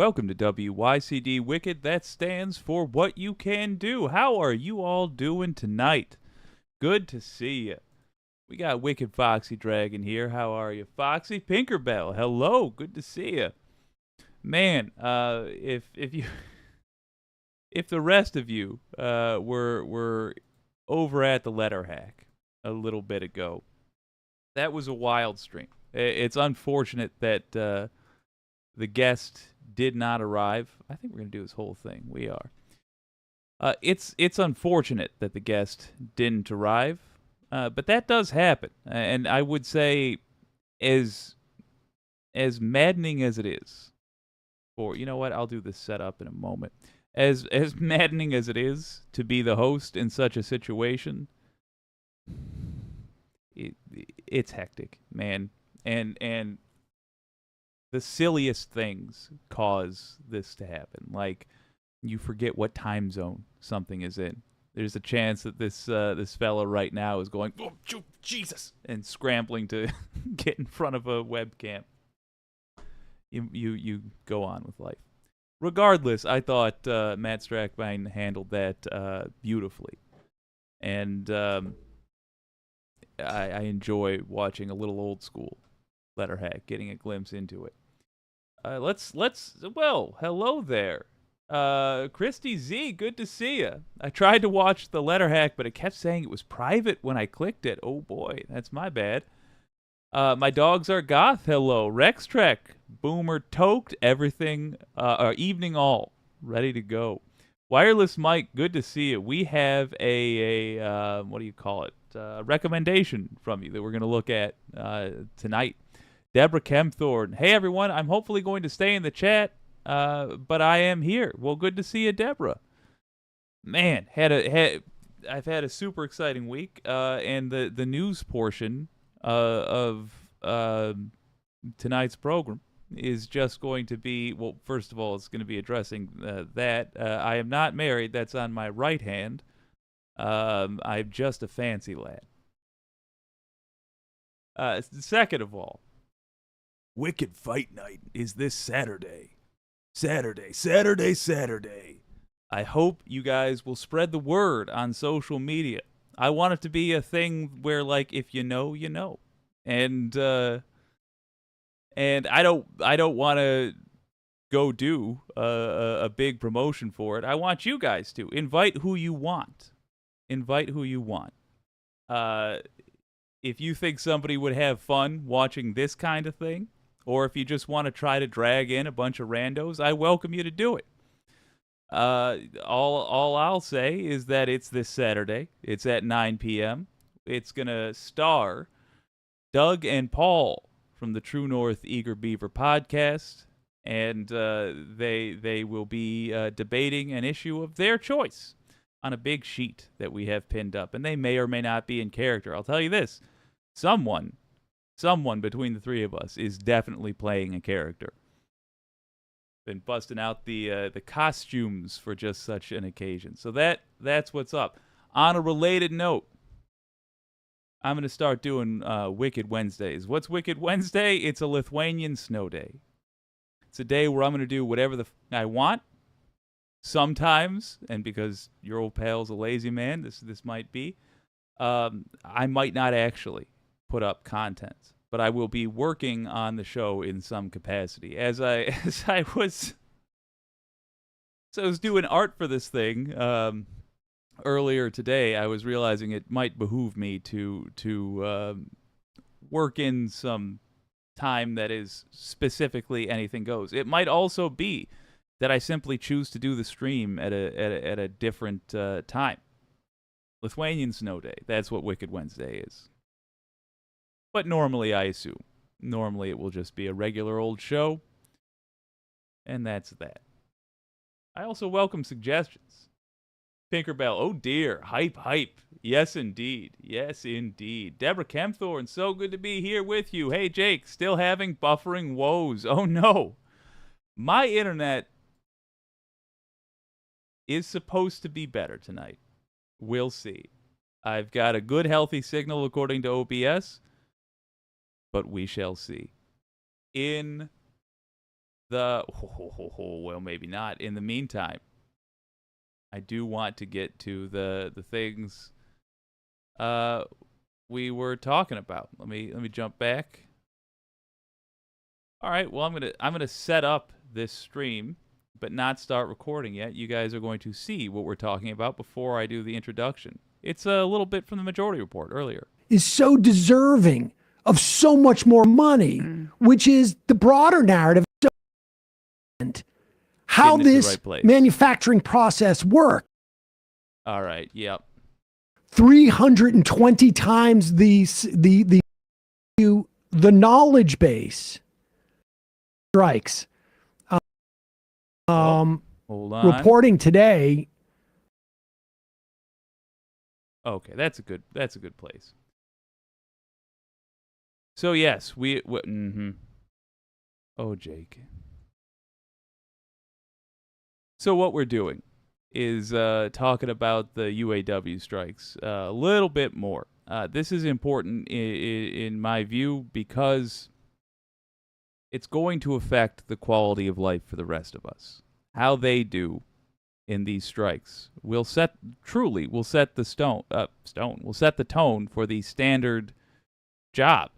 Welcome to WYCD Wicked. That stands for What You Can Do. How are you all doing tonight? Good to see you. We got Wicked Foxy Dragon here. How are you, Foxy? Pinkerbell, hello. Good to see you. Man, if you if the rest of you were over at the Letter Hack a little bit ago, that was a wild stream. It's unfortunate that the guest did not arrive. I think we're going to do this whole thing. We are. It's unfortunate that the guest didn't arrive, but that does happen. And I would say, as maddening as it is, for you know what, I'll do this setup in a moment. As maddening as it is to be the host in such a situation, it's hectic, man, and the silliest things cause this to happen. Like, you forget what time zone something is in. There's a chance that this fella right now is going, oh, Jesus, and scrambling to get in front of a webcam. You go on with life. Regardless, I thought Matt Strackbein handled that beautifully, and I enjoy watching a little old school Letter Hack, getting a glimpse into it. Well, hello there. Christy Z, good to see you. I tried to watch the Letter Hack, but it kept saying it was private when I clicked it. Oh boy, that's my bad. My dogs are goth, hello. Rex Trek, Boomer Toked, everything, evening all, ready to go. Wireless Mike, good to see you. We have a what do you call it? Recommendation from you that we're going to look at tonight. Deborah Kempthorne. Hey, everyone. I'm hopefully going to stay in the chat, but I am here. Well, good to see you, Deborah. Man, I've had a super exciting week, and the news portion of tonight's program is just going to be, well, first of all, it's going to be addressing that. I am not married. That's on my right hand. I'm just a fancy lad. Second of all, Wicked Fight Night is this Saturday. Saturday. I hope you guys will spread the word on social media. I want it to be a thing where, like, if you know, you know. And I don't want to go do a big promotion for it. I want you guys to invite who you want. If you think somebody would have fun watching this kind of thing, or if you just want to try to drag in a bunch of randos, I welcome you to do it. All I'll say is that it's this Saturday. It's at 9 p.m. It's going to star Doug and Paul from the True North Eager Beaver podcast, and they will be debating an issue of their choice on a big sheet that we have pinned up, and they may or may not be in character. I'll tell you this, someone between the three of us is definitely playing a character. Been busting out the costumes for just such an occasion. So that's what's up. On a related note, I'm going to start doing Wicked Wednesdays. What's Wicked Wednesday? It's a Lithuanian snow day. It's a day where I'm going to do whatever I want. Sometimes, and because your old pal's a lazy man, this might be, I might not actually put up content, but I will be working on the show in some capacity. As I was doing art for this thing earlier today, I was realizing it might behoove me to work in some time that is specifically anything goes. It might also be that I simply choose to do the stream at a different time. Lithuanian Snow Day. That's what Wicked Wednesday is. But normally, I assume. Normally, it will just be a regular old show. And that's that. I also welcome suggestions. Pinkerbell, oh dear, hype. Yes, indeed. Deborah Kempthorne, so good to be here with you. Hey, Jake, still having buffering woes. Oh, no. My internet is supposed to be better tonight. We'll see. I've got a good, healthy signal according to OBS, but we shall see. In well, maybe not. In the meantime, I do want to get to the things we were talking about. Let me jump back. All right, well, I'm gonna set up this stream, but not start recording yet. You guys are going to see what we're talking about before I do the introduction. It's a little bit from the Majority Report earlier. Is so deserving of so much more money, which is the broader narrative. How this manufacturing process works. All right. Yep. 320 times the knowledge base strikes. Hold on. Reporting today. Okay, that's a good place. So yes, Oh, Jake. So what we're doing is talking about the UAW strikes a little bit more. This is important in my view because it's going to affect the quality of life for the rest of us. How they do in these strikes will set the tone for the standard job.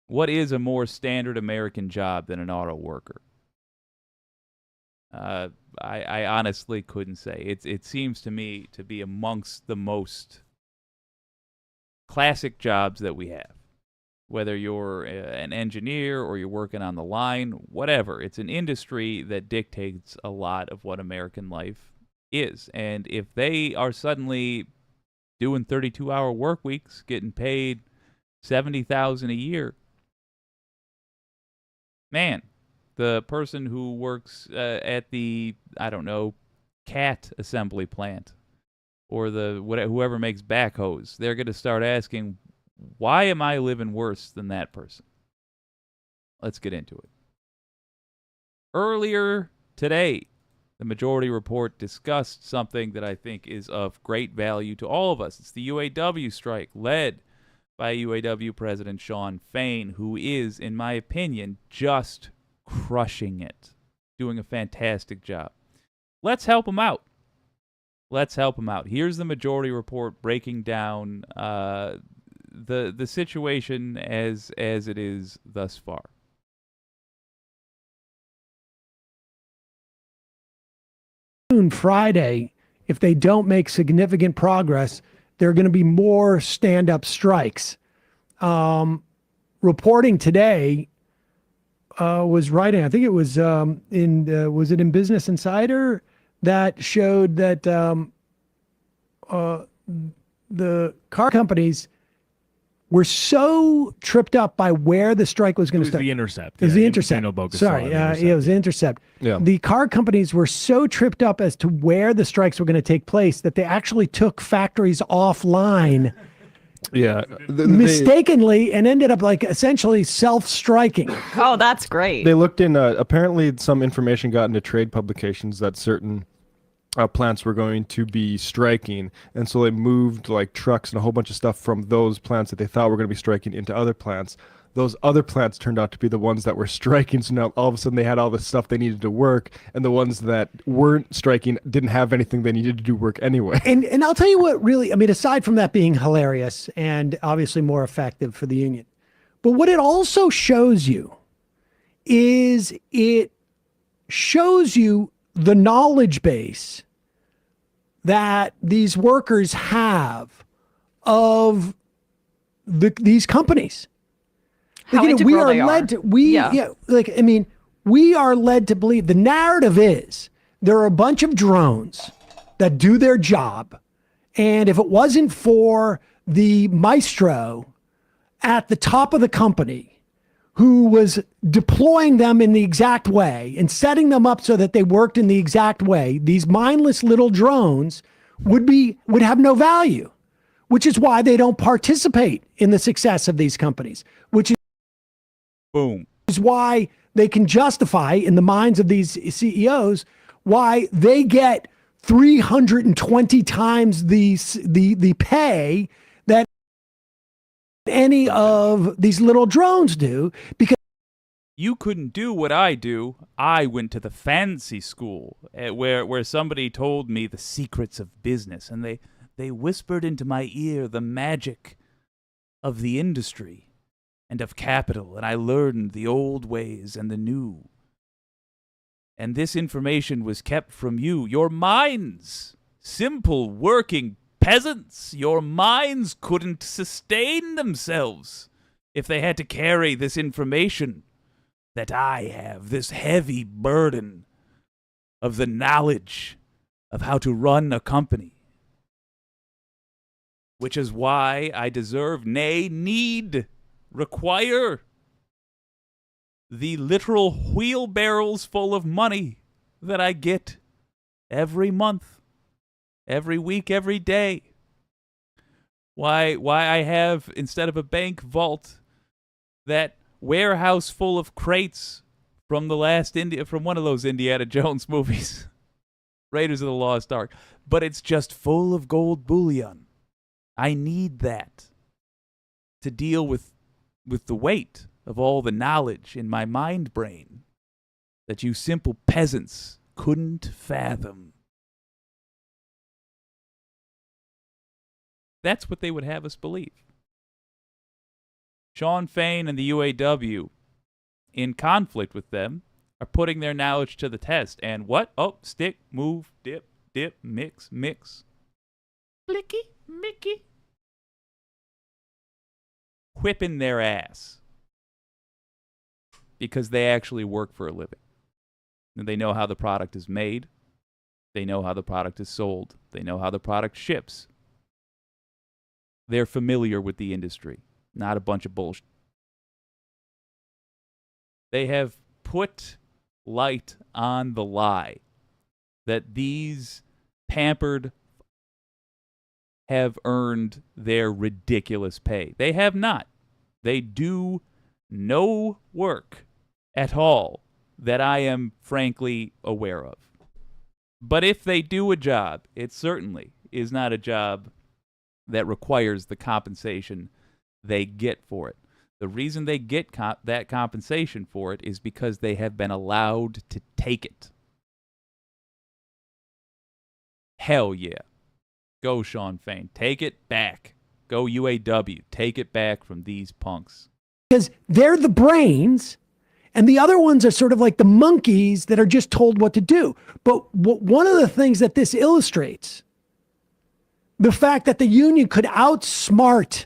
What is a more standard American job than an auto worker? I honestly couldn't say. It seems to me to be amongst the most classic jobs that we have. Whether you're an engineer or you're working on the line, whatever. It's an industry that dictates a lot of what American life is. And if they are suddenly doing 32-hour work weeks, getting paid $70,000 a year, man, the person who works at the, I don't know, cat assembly plant or whoever makes backhoes, they're going to start asking, why am I living worse than that person? Let's get into it. Earlier today, the Majority Report discussed something that I think is of great value to all of us. It's the UAW strike led by UAW President Shawn Fain, who is, in my opinion, just crushing it, doing a fantastic job. Let's help him out. Here's the Majority Report breaking down the situation as it is thus far. Friday, if they don't make significant progress, there are going to be more stand-up strikes. Reporting today was writing, I think it was was it in Business Insider, that showed that the car companies were so tripped up by where the strike was going to start. The Intercept. It was the Intercept. Sorry, it was the Intercept. Yeah. The car companies were so tripped up as to where the strikes were going to take place that they actually took factories offline. Yeah, mistakenly, and ended up like essentially self-striking. Oh, that's great. They looked in, apparently some information got into trade publications that certain plants were going to be striking, and so they moved like trucks and a whole bunch of stuff from those plants that they thought were going to be striking into other plants. Those other plants turned out to be the ones that were striking, so now all of a sudden they had all the stuff they needed to work, and the ones that weren't striking didn't have anything they needed to do work anyway. And I'll tell you what really, I mean, aside from that being hilarious and obviously more effective for the union, but what it also shows you is it shows you the knowledge base that these workers have of these companies. How we are they led to we are led to believe the narrative is there are a bunch of drones that do their job, and if it wasn't for the maestro at the top of the company who was deploying them in the exact way and setting them up so that they worked in the exact way, these mindless little drones would have no value, which is why they don't participate in the success of these companies, which is boom. Is why they can justify in the minds of these CEOs why they get 320 times the pay that any of these little drones do, because you couldn't do what I do. I went to the fancy school where somebody told me the secrets of business, and they whispered into my ear the magic of the industry and of capital, and I learned the old ways and the new. And this information was kept from you, your minds, simple working peasants. Your minds couldn't sustain themselves if they had to carry this information that I have, this heavy burden of the knowledge of how to run a company. Which is why I deserve, nay, need, require the literal wheelbarrows full of money that I get every month, every week, every day. Why I have, instead of a bank vault, that warehouse full of crates from from one of those Indiana Jones movies, Raiders of the Lost Ark, but it's just full of gold bullion. I need that to deal with the weight of all the knowledge in my mind brain that you simple peasants couldn't fathom. That's what they would have us believe. Shawn Fain and the UAW, in conflict with them, are putting their knowledge to the test. And what? Oh, stick, move, dip, mix. Blicky, Mickey. Whipping their ass. Because they actually work for a living. And they know how the product is made. They know how the product is sold. They know how the product ships. They're familiar with the industry. Not a bunch of bullshit. They have put light on the lie that these pampered have earned their ridiculous pay. They have not. They do no work at all that I am frankly aware of. But if they do a job, it certainly is not a job that requires the compensation they get for it. The reason they get that compensation for it is because they have been allowed to take it. Hell yeah. Go, Shawn Fain. Take it back. Go, UAW. Take it back from these punks. Because they're the brains, and the other ones are sort of like the monkeys that are just told what to do. But one of the things that this illustrates, the fact that the union could outsmart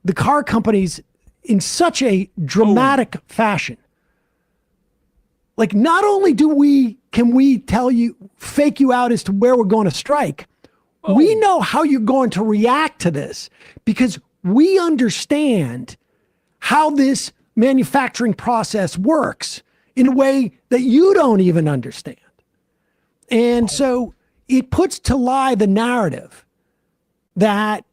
the car companies in such a dramatic fashion. Like, not only can we tell you, fake you out as to where we're going to strike, we know how you're going to react to this because we understand how this manufacturing process works in a way that you don't even understand. And so it puts to lie the narrative that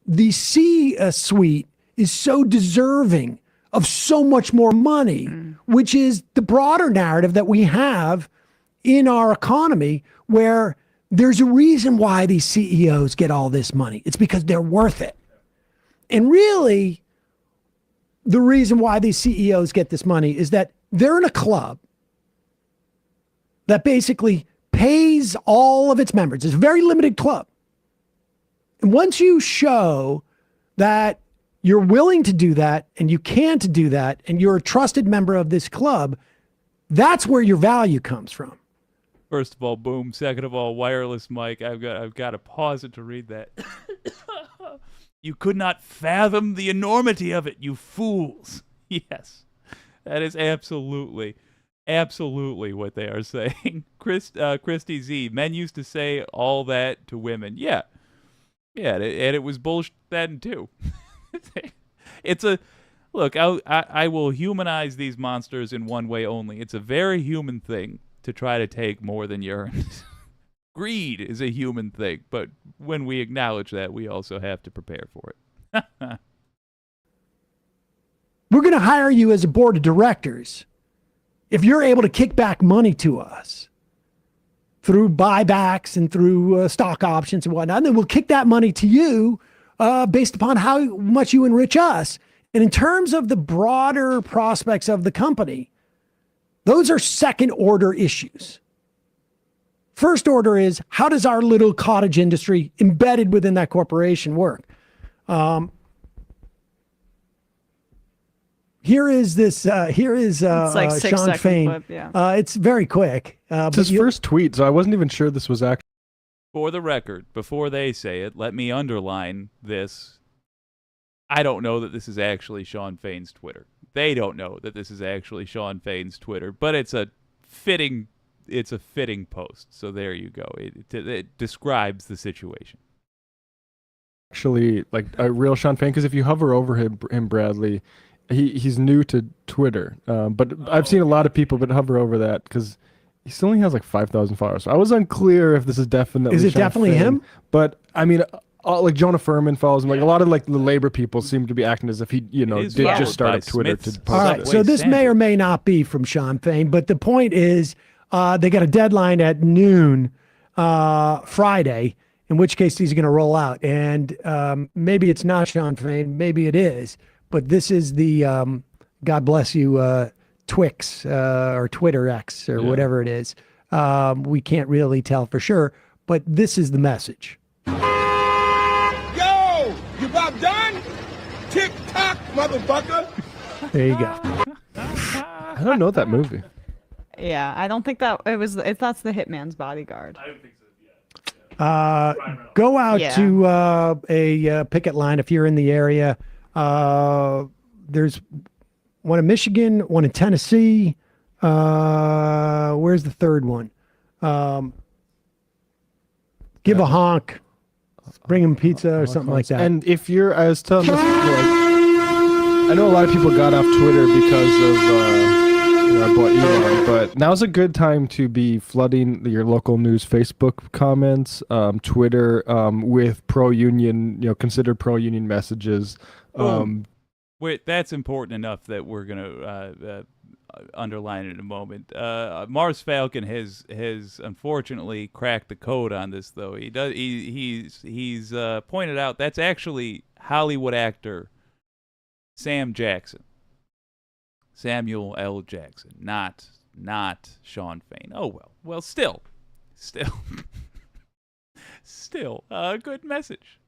the C-suite is so deserving of so much more money, which is the broader narrative that we have in our economy, where there's a reason why these CEOs get all this money. It's because they're worth it. And really, the reason why these CEOs get this money is that they're in a club that basically pays all of its members. It's a very limited club. And once you show that you're willing to do that and you can't do that and you're a trusted member of this club, that's where your value comes from. First of all, boom. Second of all, wireless mic. I've got to pause it to read that. You could not fathom the enormity of it, you fools. Yes, that is absolutely what they are saying. Christy Z, men used to say all that to women. Yeah, and it was bullshit then too. Look, I will humanize these monsters in one way only. It's a very human thing to try to take more than you earn. Greed is a human thing, but when we acknowledge that, we also have to prepare for it. We're going to hire you as a board of directors if you're able to kick back money to us through buybacks and through stock options and whatnot. And then we'll kick that money to you based upon how much you enrich us. And in terms of the broader prospects of the company, those are second order issues. First order is, how does our little cottage industry embedded within that corporation work? Here is It's like 6 Shawn second Fain. clip, yeah. It's very quick. It's his first tweet, so I wasn't even sure this was actually. For the record, before they say it, let me underline this. I don't know that this is actually Shawn Fain's Twitter. They don't know that this is actually Shawn Fain's Twitter, but it's a fitting post. So there you go. It describes the situation. Actually, like a real Shawn Fain, because if you hover over him, Bradley, he's new to Twitter. But I've seen a lot of people but hover over that because he still only has like 5,000 followers. So I was unclear if this is definitely. Is it Shawn definitely Fain. him? But I mean, like Jonah Furman follows him. Like a lot of like the labor people seem to be acting as if he, did just start up Twitter to post All right, it. so this may or may not be from Shawn Fain, but the point is, they got a deadline at noon Friday, in which case these are going to roll out. And maybe it's not Shawn Fain, maybe it is, but this is the God bless you Twix or Twitter X or whatever it is. We can't really tell for sure, but this is the message. Yo, you about done? Tick tock, motherfucker. There you go. I don't know that movie. Yeah, I don't think that's the Hitman's Bodyguard. I don't think so. Yeah. Go out Yeah. to a picket line if you're in the area. There's one in Michigan, one in Tennessee. Where's the third one? Give a honk. Bring him pizza or something like that. And if I was telling this, I know a lot of people got off Twitter because of our boy Elon, but now's a good time to be flooding your local news Facebook comments, Twitter, with pro-union, considered pro-union messages. Wait, that's important enough that we're gonna underline it in a moment. Mars Falcon has unfortunately cracked the code on this, though. He's pointed out that's actually Hollywood actor Samuel L. Jackson, not Shawn Fain. Oh well, still, a good message.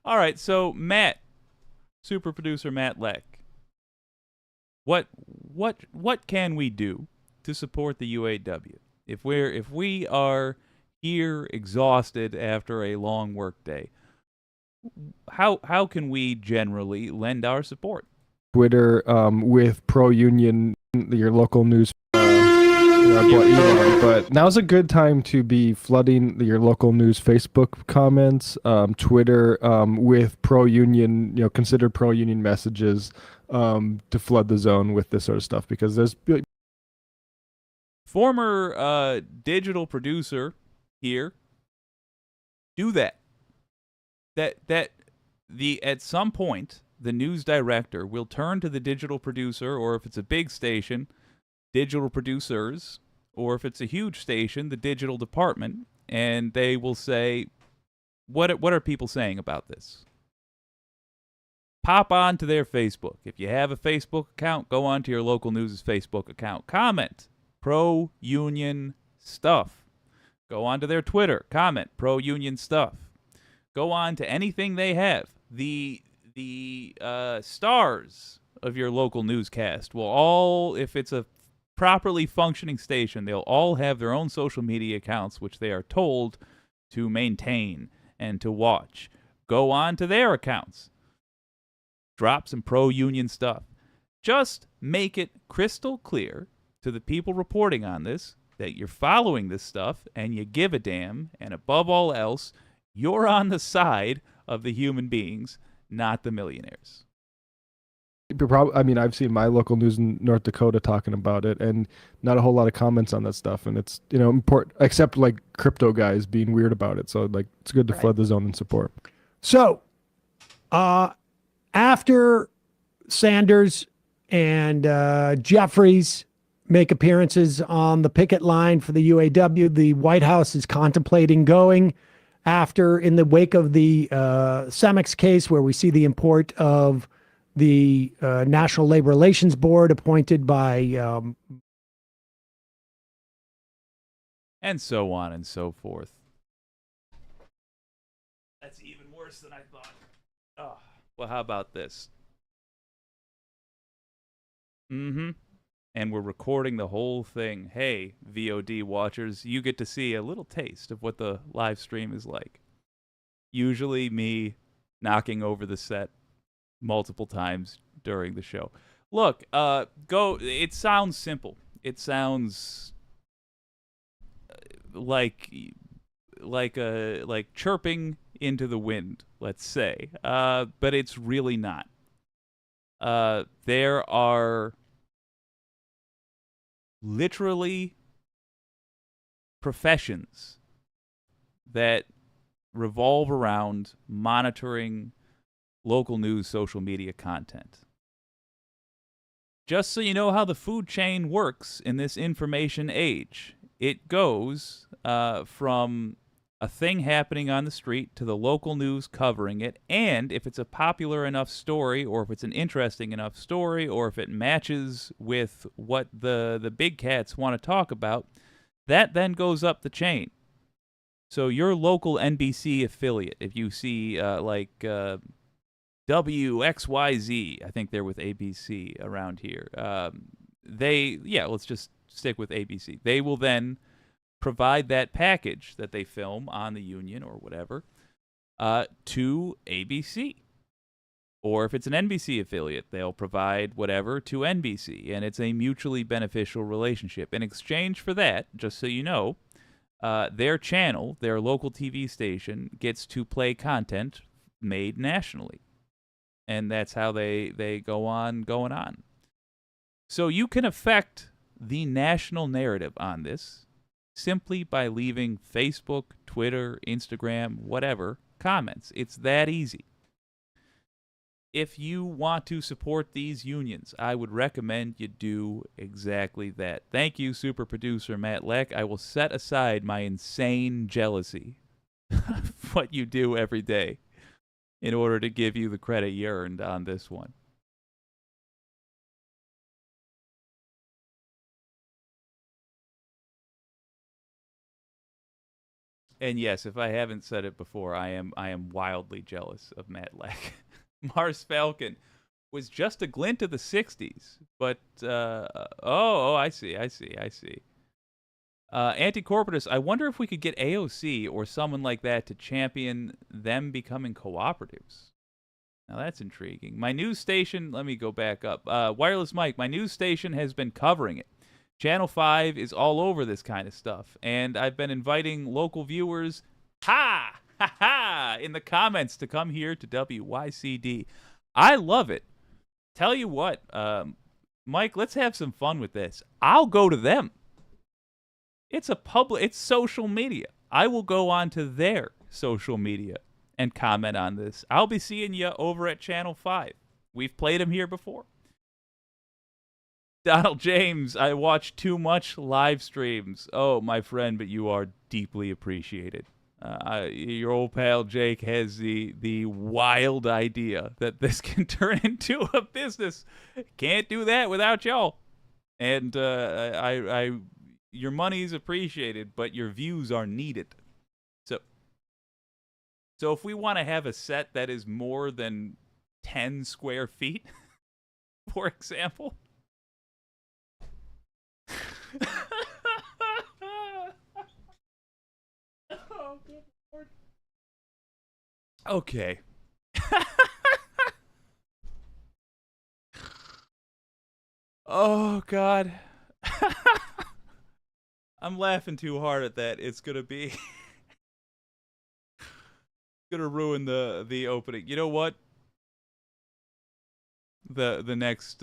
All right, so Matt, super producer Matt Leck. What can we do to support the UAW if we are here exhausted after a long work day? How can we generally lend our support? Twitter, with pro-union, your local news. Our boy Elon, but now's a good time to be flooding your local news Facebook comments, Twitter, with pro-union, considered pro-union messages, to flood the zone with this sort of stuff, because there's former digital producer here. Do that. At some point the news director will turn to the digital producer, or if it's a big station, digital producers, or if it's a huge station, the digital department, and they will say, what are people saying about this? Pop on to their Facebook. If you have a Facebook account, go on to your local news' Facebook account. Comment pro-union stuff. Go on to their Twitter. Comment pro-union stuff. Go on to anything they have. The stars of your local newscast will all, if it's a properly functioning station, they'll all have their own social media accounts, which they are told to maintain and to watch. Go on to their accounts. Drop some pro-union stuff. Just make it crystal clear to the people reporting on this that you're following this stuff and you give a damn, and above all else, you're on the side of the human beings, not the millionaires. I've seen my local news in North Dakota talking about it, and not a whole lot of comments on that stuff. And it's, important, except like crypto guys being weird about it. So like, it's good to flood the zone and support. So, after Sanders and Jeffries make appearances on the picket line for the UAW, the White House is contemplating going after, in the wake of the Cemex case, where we see the import of the National Labor Relations Board appointed by and so on and so forth. That's even worse than I thought. Oh, well, how about this? And we're recording the whole thing. Hey, VOD watchers, you get to see a little taste of what the live stream is like. Usually me knocking over the set multiple times during the show. Look, it sounds simple. It sounds like chirping into the wind, let's say. But it's really not. There are literally professions that revolve around monitoring local news social media content. Just so you know how the food chain works in this information age, it goes from a thing happening on the street to the local news covering it, and if it's a popular enough story, or if it's an interesting enough story, or if it matches with what the big cats want to talk about, that then goes up the chain. So your local NBC affiliate, if you see WXYZ, I think they're with ABC around here, let's just stick with ABC. They will then provide that package that they film on the Union or whatever to ABC. Or if it's an NBC affiliate, they'll provide whatever to NBC, and it's a mutually beneficial relationship. In exchange for that, just so you know, their channel, their local TV station, gets to play content made nationally. And that's how they go on going on. So you can affect the national narrative on this simply by leaving Facebook, Twitter, Instagram, whatever, comments. It's that easy. If you want to support these unions, I would recommend you do exactly that. Thank you, super producer Matt Leck. I will set aside my insane jealousy of what you do every day in order to give you the credit you earned on this one. And yes, if I haven't said it before, I am wildly jealous of Matt Leck. Mars Falcon was just a glint of the 60s, but I see. Anti-corporatist, I wonder if we could get AOC or someone like that to champion them becoming cooperatives. Now that's intriguing. My news station, let me go back up. Wireless Mike, my news station has been covering it. Channel 5 is all over this kind of stuff, and I've been inviting local viewers, in the comments to come here to WYCD. I love it. Tell you what, Mike, let's have some fun with this. I'll go to them. It's social media. I will go on to their social media and comment on this. I'll be seeing you over at Channel 5. We've played them here before. Donald James, I watch too much live streams. Oh, my friend, but you are deeply appreciated. Your old pal Jake has the wild idea that this can turn into a business. Can't do that without y'all. And your money's appreciated, but your views are needed. So if we want to have a set that is more than 10 square feet, for example. Oh, good Lord. Okay. Oh, God. I'm laughing too hard at that. It's going to be... going to ruin the opening. You know what? The next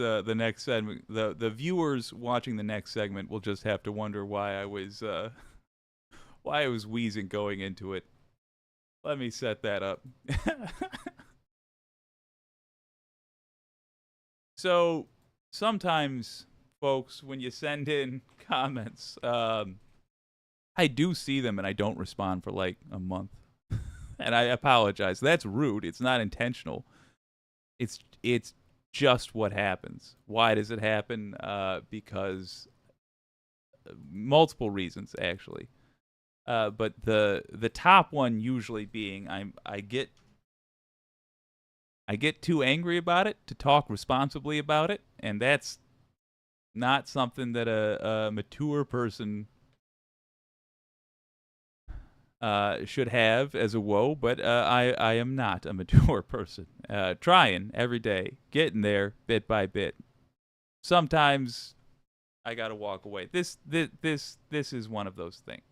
segment, the viewers watching the next segment will just have to wonder why I was wheezing going into it. Let me set that up. So sometimes, folks, when you send in comments, I do see them and I don't respond for like a month, and I apologize. That's rude. It's not intentional. It's just what happens. Why does it happen? Because multiple reasons, actually. But the top one usually being I get too angry about it to talk responsibly about it, and that's not something that a mature person should have as a woe, but I am not a mature person. Trying every day, getting there bit by bit. Sometimes I gotta walk away. This is one of those things.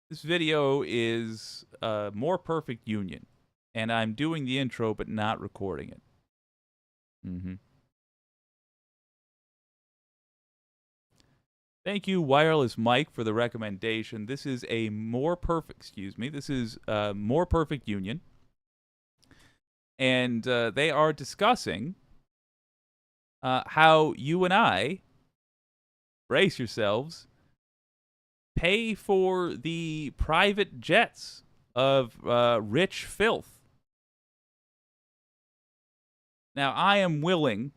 This video is More Perfect Union, and I'm doing the intro but not recording it. Thank you, Wireless Mike, for the recommendation. This is a More Perfect Union, and they are discussing how you and I, brace yourselves, pay for the private jets of rich filth. Now, I am willing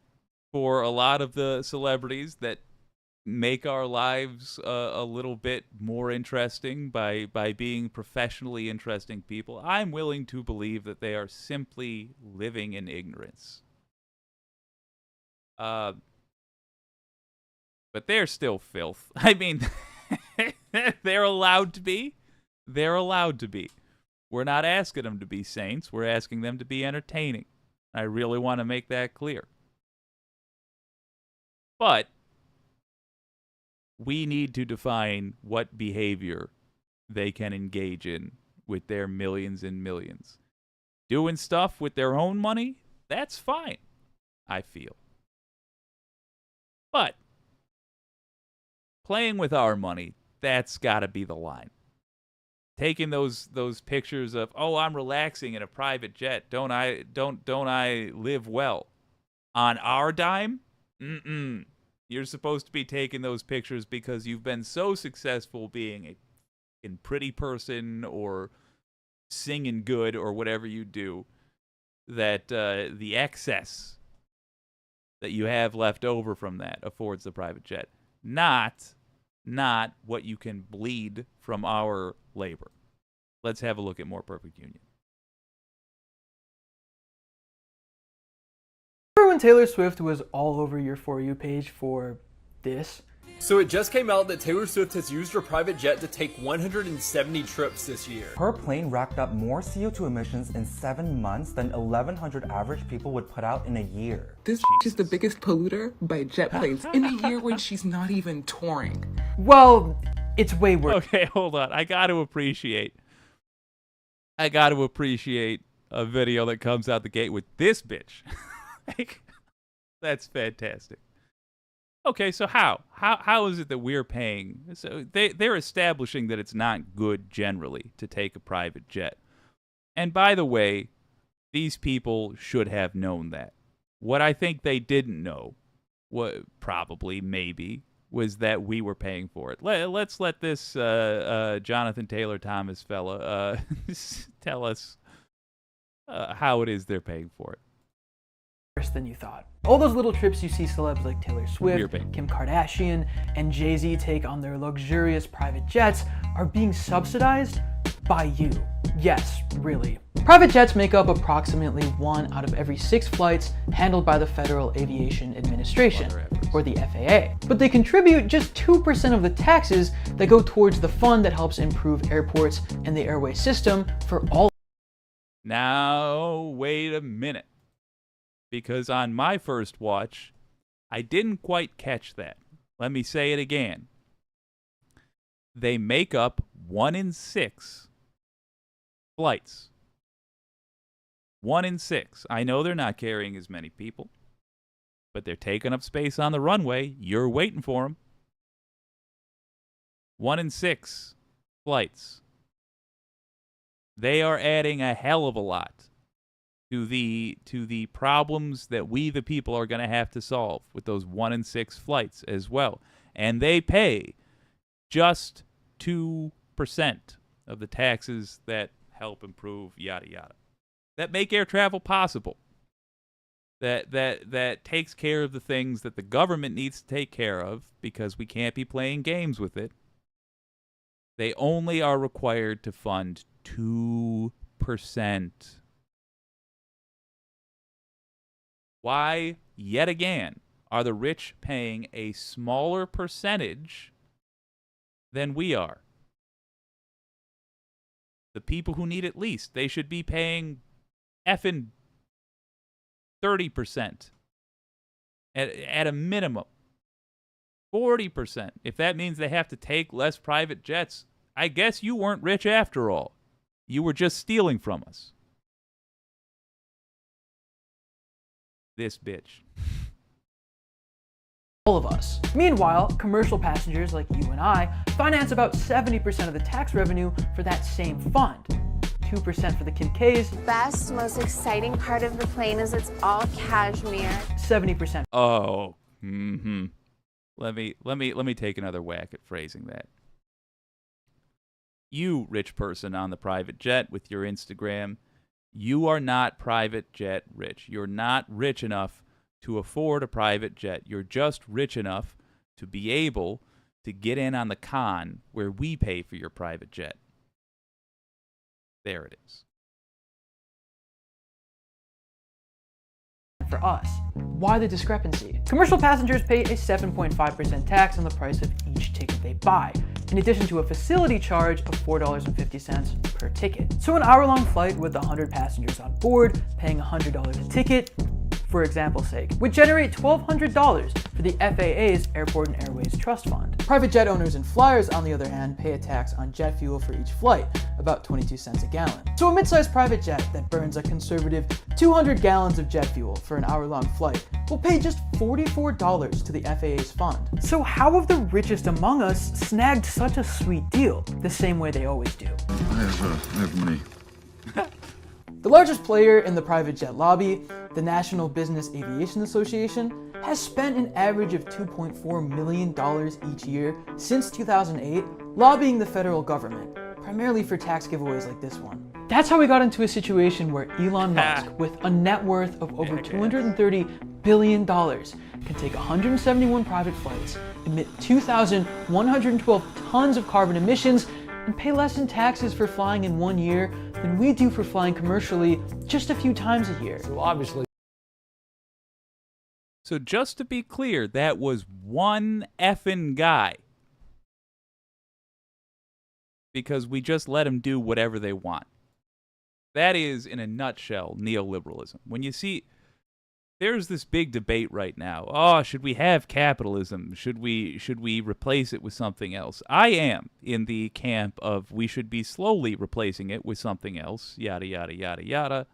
for a lot of the celebrities that make our lives a little bit more interesting by being professionally interesting people. I'm willing to believe that they are simply living in ignorance. But they're still filth. I mean, they're allowed to be. They're allowed to be. We're not asking them to be saints. We're asking them to be entertaining. I really want to make that clear. But we need to define what behavior they can engage in with their millions and millions. Doing stuff with their own money, that's fine, I feel. But playing with our money, that's got to be the line. Taking those pictures of, oh, I'm relaxing in a private jet. Don't I live well? On our dime? You're supposed to be taking those pictures because you've been so successful being a pretty person or singing good or whatever you do that the excess that you have left over from that affords the private jet. Not what you can bleed from our labor. Let's have a look at More Perfect Union. Remember when Taylor Swift was all over your For You page for this? So it just came out that Taylor Swift has used her private jet to take 170 trips this year. Her plane racked up more CO2 emissions in 7 months than 1,100 average people would put out in a year. This is the biggest polluter by jet planes in a year when she's not even touring. Well, it's way worse. Okay, hold on. I got to appreciate a video that comes out the gate with this bitch. Like, that's fantastic. Okay, so how is it that we're paying? So they're establishing that it's not good generally to take a private jet. And by the way, these people should have known that. What I think they didn't know, maybe, was that we were paying for it. Let's let this Jonathan Taylor Thomas fella tell us how it is they're paying for it. Worse than you thought. All those little trips you see celebs like Taylor Swift, Kim Kardashian, and Jay-Z take on their luxurious private jets are being subsidized by you. Yes, really. Private jets make up approximately 1 out of every 6 flights handled by the Federal Aviation Administration, or the FAA. But they contribute just 2% of the taxes that go towards the fund that helps improve airports and the airway system for all. Now, wait a minute. Because on my first watch, I didn't quite catch that. Let me say it again. They make up 1 in 6 flights. 1 in 6. I know they're not carrying as many people, but they're taking up space on the runway. You're waiting for them. 1 in 6 flights. They are adding a hell of a lot to the problems that we the people are going to have to solve with those 1 in 6 flights as well. And they pay just 2% of the taxes that help improve yada yada, that make air travel possible. that takes care of the things that the government needs to take care of because we can't be playing games with it. They only are required to fund 2%. Why, yet again, are the rich paying a smaller percentage than we are? The people who need it least, they should be paying effing 30% at a minimum. 40%. If that means they have to take less private jets, I guess you weren't rich after all. You were just stealing from us. This bitch. All of us. Meanwhile, commercial passengers like you and I finance about 70% of the tax revenue for that same fund. 2% for the Kincaid's. Best, most exciting part of the plane is it's all cashmere. 70%. Oh. Let me take another whack at phrasing that. You, rich person on the private jet with your Instagram, you are not private jet rich. You're not rich enough to afford a private jet. You're just rich enough to be able to get in on the con where we pay for your private jet. There it is. For us. Why the discrepancy? Commercial passengers pay a 7.5% tax on the price of each ticket they buy, in addition to a facility charge of $4.50 per ticket. So an hour-long flight with 100 passengers on board, paying $100 a ticket, for example's sake, would generate $1,200 for the FAA's Airport and Airways Trust Fund. Private jet owners and flyers, on the other hand, pay a tax on jet fuel for each flight, about 22 cents a gallon. So a mid-sized private jet that burns a conservative 200 gallons of jet fuel for an hour-long flight will pay just $44 to the FAA's fund. So how have the richest among us snagged such a sweet deal, the same way they always do? I have money. The largest player in the private jet lobby, the National Business Aviation Association, has spent an average of $2.4 million each year since 2008 lobbying the federal government, primarily for tax giveaways like this one. That's how we got into a situation where Elon Musk, with a net worth of over $230 billion, can take 171 private flights, emit 2,112 tons of carbon emissions, and pay less in taxes for flying in 1 year than we do for flying commercially just a few times a year. So obviously. So just to be clear, that was one effing guy. Because we just let them do whatever they want. That is, in a nutshell, neoliberalism. When you see, there's this big debate right now. Oh, should we have capitalism? Should we replace it with something else? I am in the camp of we should be slowly replacing it with something else, yada, yada, yada, yada.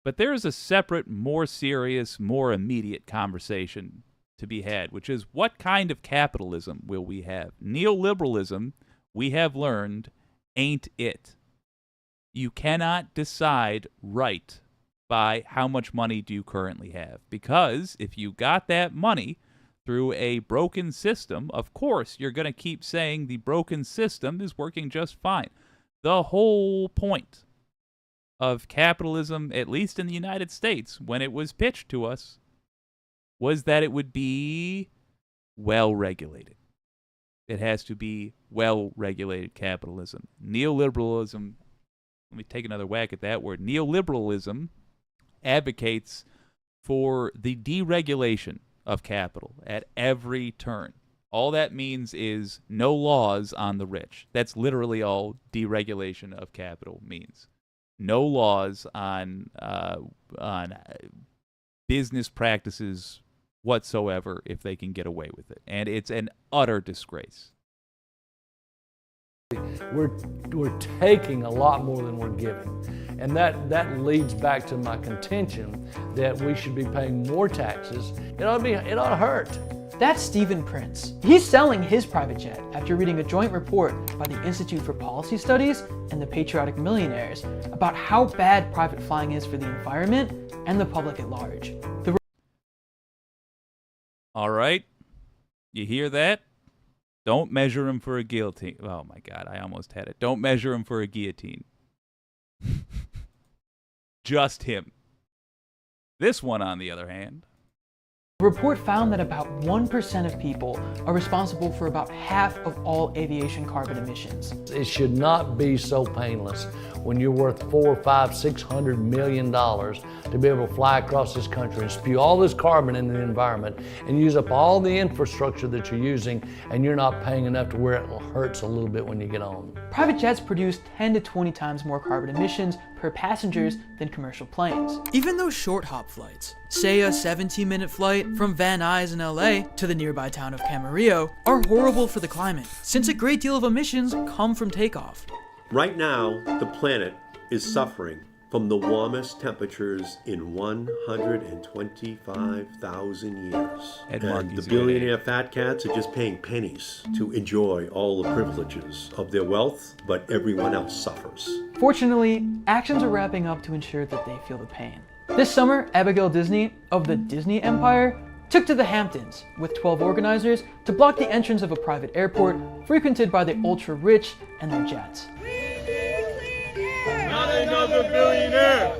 But there is a separate, more serious, more immediate conversation to be had, which is what kind of capitalism will we have? Neoliberalism, we have learned, ain't it. You cannot decide right by how much money do you currently have. Because if you got that money through a broken system, of course you're going to keep saying the broken system is working just fine. The whole point of capitalism, at least in the United States, when it was pitched to us, was that it would be well-regulated. It has to be well-regulated capitalism. Neoliberalism, let me take another whack at that word. Neoliberalism advocates for the deregulation of capital at every turn. All that means is no laws on the rich. That's literally all deregulation of capital means. No laws on business practices whatsoever if they can get away with it. And it's an utter disgrace. We're taking a lot more than we're giving. And that leads back to my contention that we should be paying more taxes. It ought to hurt. That's Stephen Prince. He's selling his private jet after reading a joint report by the Institute for Policy Studies and the Patriotic Millionaires about how bad private flying is for the environment and the public at large. All right. You hear that? Don't measure him for a guillotine. Oh my God, I almost had it. Don't measure him for a guillotine. Just him. This one, on the other hand. A report found that about 1% of people are responsible for about half of all aviation carbon emissions. It should not be so painless when you're worth $400, $500, $600 million to be able to fly across this country and spew all this carbon into the environment and use up all the infrastructure that you're using, and you're not paying enough to where it hurts a little bit when you get on. Private jets produce 10 to 20 times more carbon emissions per passengers than commercial planes. Even those short hop flights, say a 17-minute flight from Van Nuys in LA to the nearby town of Camarillo, are horrible for the climate, since a great deal of emissions come from takeoff. Right now, the planet is suffering from the warmest temperatures in 125,000 years. And the billionaire fat cats are just paying pennies to enjoy all the privileges of their wealth, but everyone else suffers. Fortunately, actions are wrapping up to ensure that they feel the pain. This summer, Abigail Disney of the Disney Empire took to the Hamptons with 12 organizers to block the entrance of a private airport frequented by the ultra-rich and their jets. Not another billionaire!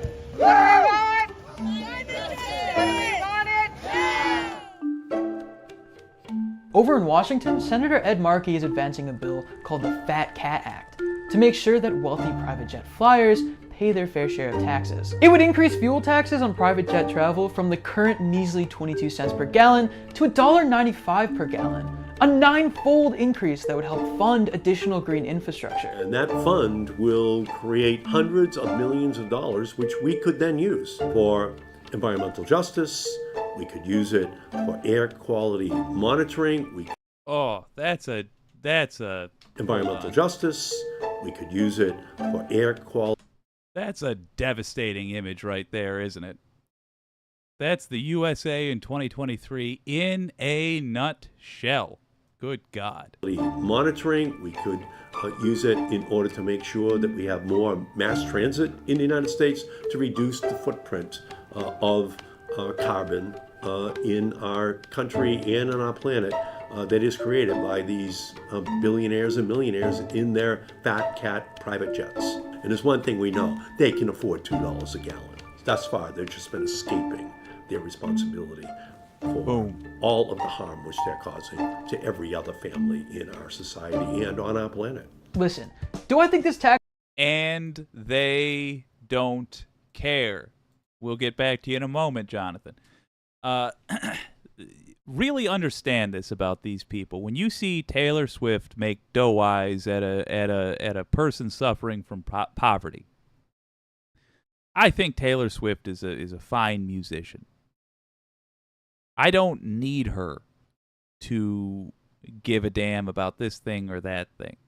Over in Washington, Senator Ed Markey is advancing a bill called the Fat Cat Act to make sure that wealthy private jet flyers pay their fair share of taxes. It would increase fuel taxes on private jet travel from the current measly 22 cents per gallon to $1.95 per gallon, a 9-fold increase that would help fund additional green infrastructure. And that fund will create hundreds of millions of dollars, which we could then use for environmental justice. We could use it for air quality monitoring. That's a environmental justice. We could use it for air quality. That's a devastating image right there, isn't it? That's the USA in 2023 in a nutshell. Good God. Monitoring, we could use it in order to make sure that we have more mass transit in the United States to reduce the footprint of carbon in our country and on our planet that is created by these billionaires and millionaires in their fat cat private jets. And there's one thing we know, they can afford $2 a gallon. Thus far, they've just been escaping their responsibility for all of the harm which they're causing to every other family in our society and on our planet. Listen, do I think this tax... And they don't care. We'll get back to you in a moment, Jonathan. Really understand this about these people. When you see Taylor Swift make doe eyes at a person suffering from poverty, I think Taylor Swift is a fine musician. I don't need her to give a damn about this thing or that thing.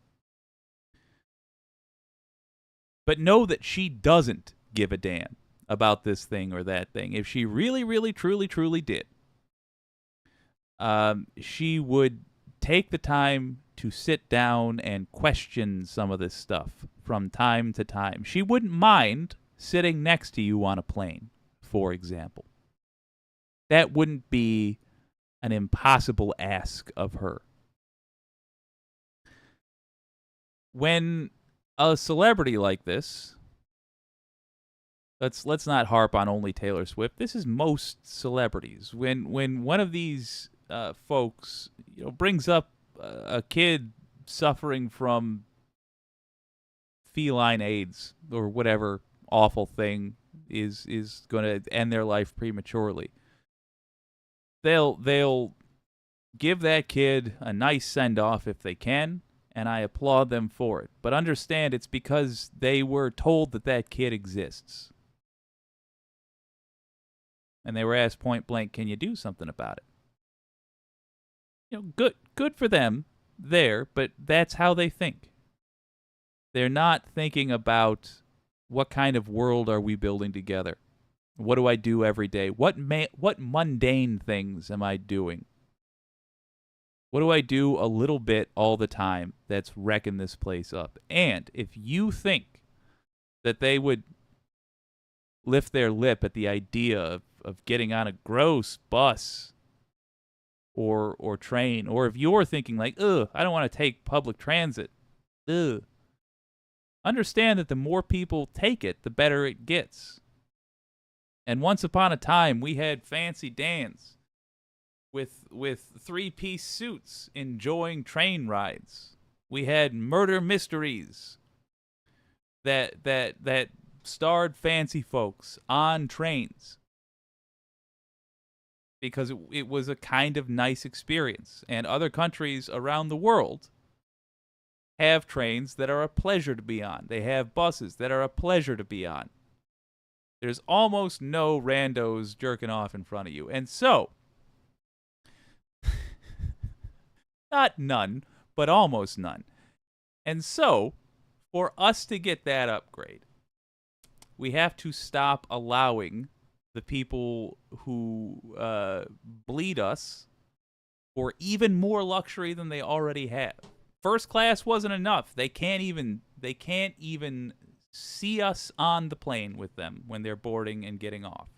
But know that she doesn't give a damn about this thing or that thing. If she really, really, truly, truly did, she would take the time to sit down and question some of this stuff from time to time. She wouldn't mind sitting next to you on a plane, for example. That wouldn't be an impossible ask of her. When a celebrity like this, let's not harp on only Taylor Swift. This is most celebrities. When one of these folks, brings up a kid suffering from feline AIDS or whatever awful thing is going to end their life prematurely, they'll give that kid a nice send-off if they can, and I applaud them for it. But understand, it's because they were told that kid exists. And they were asked point blank, can you do something about it? Good for them there, but that's how they think. They're not thinking about what kind of world are we building together? What do I do every day? What mundane things am I doing? What do I do a little bit all the time that's wrecking this place up? And if you think that they would lift their lip at the idea of getting on a gross bus or train, or if you're thinking like, I don't want to take public transit, understand that the more people take it, the better it gets. And once upon a time, we had Fancy Dans with three-piece suits enjoying train rides. We had murder mysteries that starred fancy folks on trains because it was a kind of nice experience. And other countries around the world have trains that are a pleasure to be on. They have buses that are a pleasure to be on. There's almost no randos jerking off in front of you. And so, not none, but almost none. And so, for us to get that upgrade, we have to stop allowing the people who bleed us for even more luxury than they already have. First class wasn't enough. They can't even see us on the plane with them when they're boarding and getting off.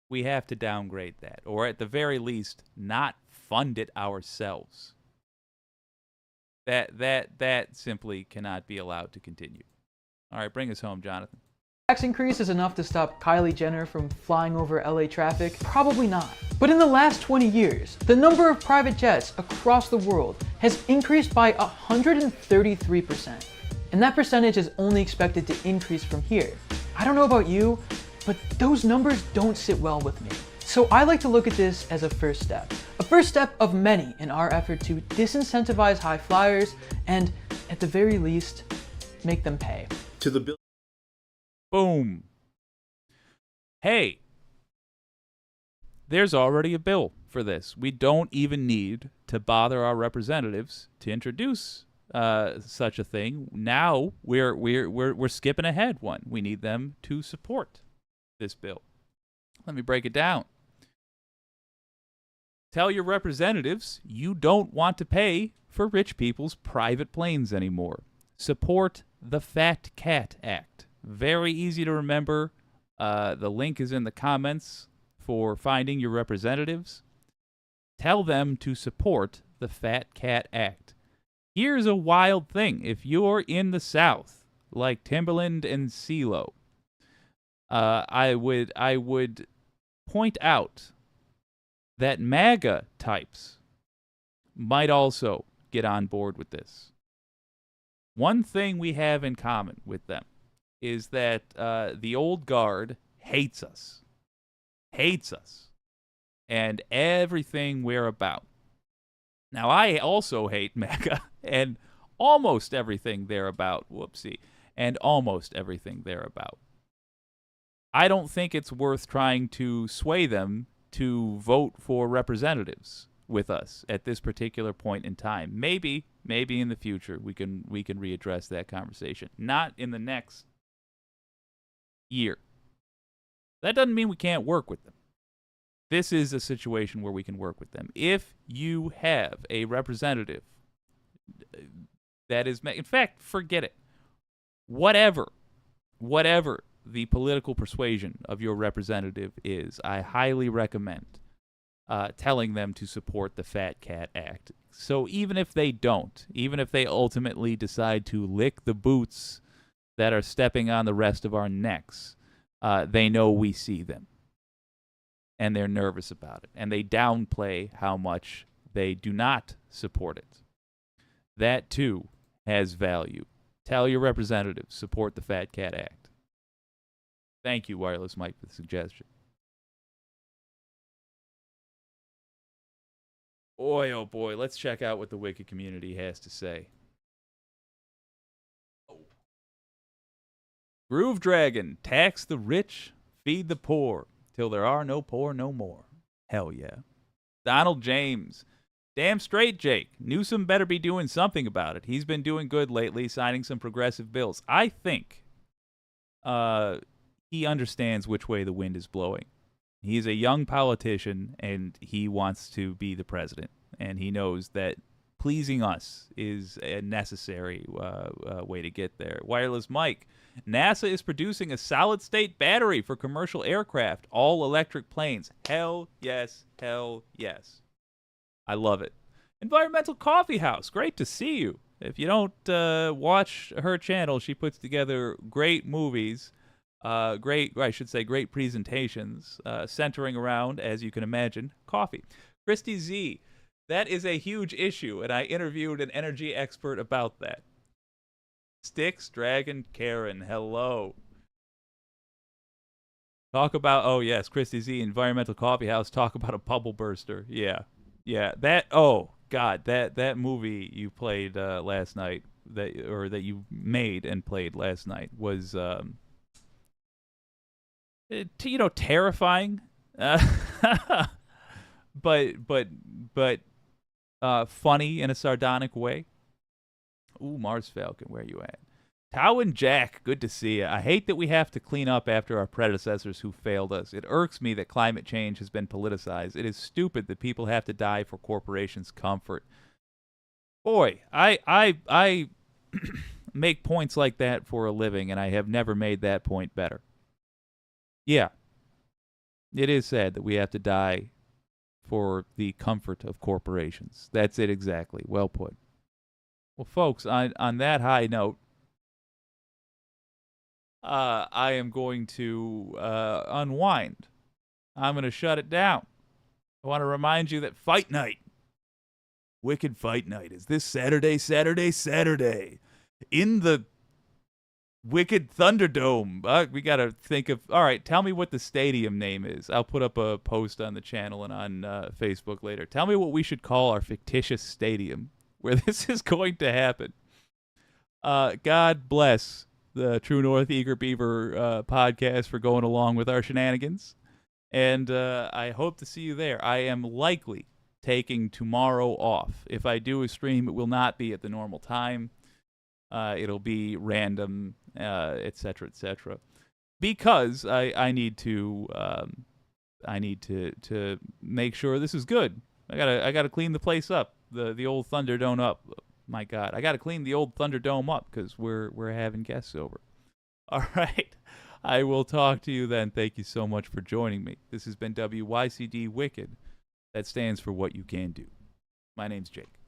We have to downgrade that, or at the very least, not fund it ourselves. That simply cannot be allowed to continue. All right, bring us home, Jonathan. Tax increase is enough to stop Kylie Jenner from flying over LA traffic? Probably not. But in the last 20 years, the number of private jets across the world has increased by 133%. And that percentage is only expected to increase from here. I don't know about you, but those numbers don't sit well with me. So I like to look at this as a first step. A first step of many in our effort to disincentivize high flyers and, at the very least, make them pay. To the bill. Boom. Hey, there's already a bill for this. We don't even need to bother our representatives to introduce such a thing. Now we're skipping ahead one. We need them to support this bill. Let me break it down. Tell your representatives you don't want to pay for rich people's private planes anymore. Support the Fat Cat Act. Very easy to remember. The link is in the comments for finding your representatives. Tell them to support the Fat Cat Act. Here's a wild thing. If you're in the South, like Timberland and CeeLo, I would point out that MAGA types might also get on board with this. One thing we have in common with them is that the old guard hates us, and everything we're about. Now, I also hate MAGA and almost everything they're about. Whoopsie. And almost everything they're about. I don't think it's worth trying to sway them to vote for representatives with us at this particular point in time. Maybe in the future we can readdress that conversation. Not in the next year. That doesn't mean we can't work with them. This is a situation where we can work with them. If you have a representative that is, in fact, forget it. Whatever the political persuasion of your representative is, I highly recommend telling them to support the Fat Cat Act. So even if they don't, even if they ultimately decide to lick the boots that are stepping on the rest of our necks, they know we see them. And they're nervous about it. And they downplay how much they do not support it. That, too, has value. Tell your representatives, support the Fat Cat Act. Thank you, Wireless Mike, for the suggestion. Boy, oh boy, let's check out what the Wicked community has to say. Groove Dragon, tax the rich, feed the poor, till there are no poor no more. Hell yeah. Donald James, damn straight, Jake. Newsom better be doing something about it. He's been doing good lately, signing some progressive bills. I think he understands which way the wind is blowing. He's a young politician, and he wants to be the president. And he knows that pleasing us is a necessary way to get there. Wireless Mike, NASA is producing a solid-state battery for commercial aircraft, all-electric planes. Hell yes, hell yes. I love it. Environmental Coffee House, great to see you. If you don't watch her channel, she puts together great movies great presentations centering around, as you can imagine, coffee. Christy Z, that is a huge issue, and I interviewed an energy expert about that. Styx, Dragon, Karen, hello. Talk about, oh yes, Christy Z, Environmental Coffee House, talk about a bubble burster. Yeah. That, oh God, that movie you played last night, that you made and played last night was, terrifying, but funny in a sardonic way. Ooh, Mars Falcon, where you at? Tao and Jack, good to see you. I hate that we have to clean up after our predecessors who failed us. It irks me that climate change has been politicized. It is stupid that people have to die for corporations' comfort. Boy, I make points like that for a living, and I have never made that point better. Yeah, it is sad that we have to die for the comfort of corporations. That's it exactly. Well put. Well, folks, on that high note, I am going to unwind. I'm going to shut it down. I want to remind you that Fight Night, Wicked Fight Night, is this Saturday, in the Wicked Thunderdome. We got to think of, all right, tell me what the stadium name is. I'll put up a post on the channel and on Facebook later. Tell me what we should call our fictitious stadium where this is going to happen. God bless the True North Eager Beaver podcast for going along with our shenanigans. And I hope to see you there. I am likely taking tomorrow off. If I do a stream, it will not be at the normal time. It'll be random, etc., etc. Because I need to make sure this is good. I gotta clean the place up. The old Thunderdome up. My God, I got to clean the old Thunderdome up because we're having guests over. All right, I will talk to you then. Thank you so much for joining me. This has been WYCD Wicked. That stands for What You Can Do. My name's Jake.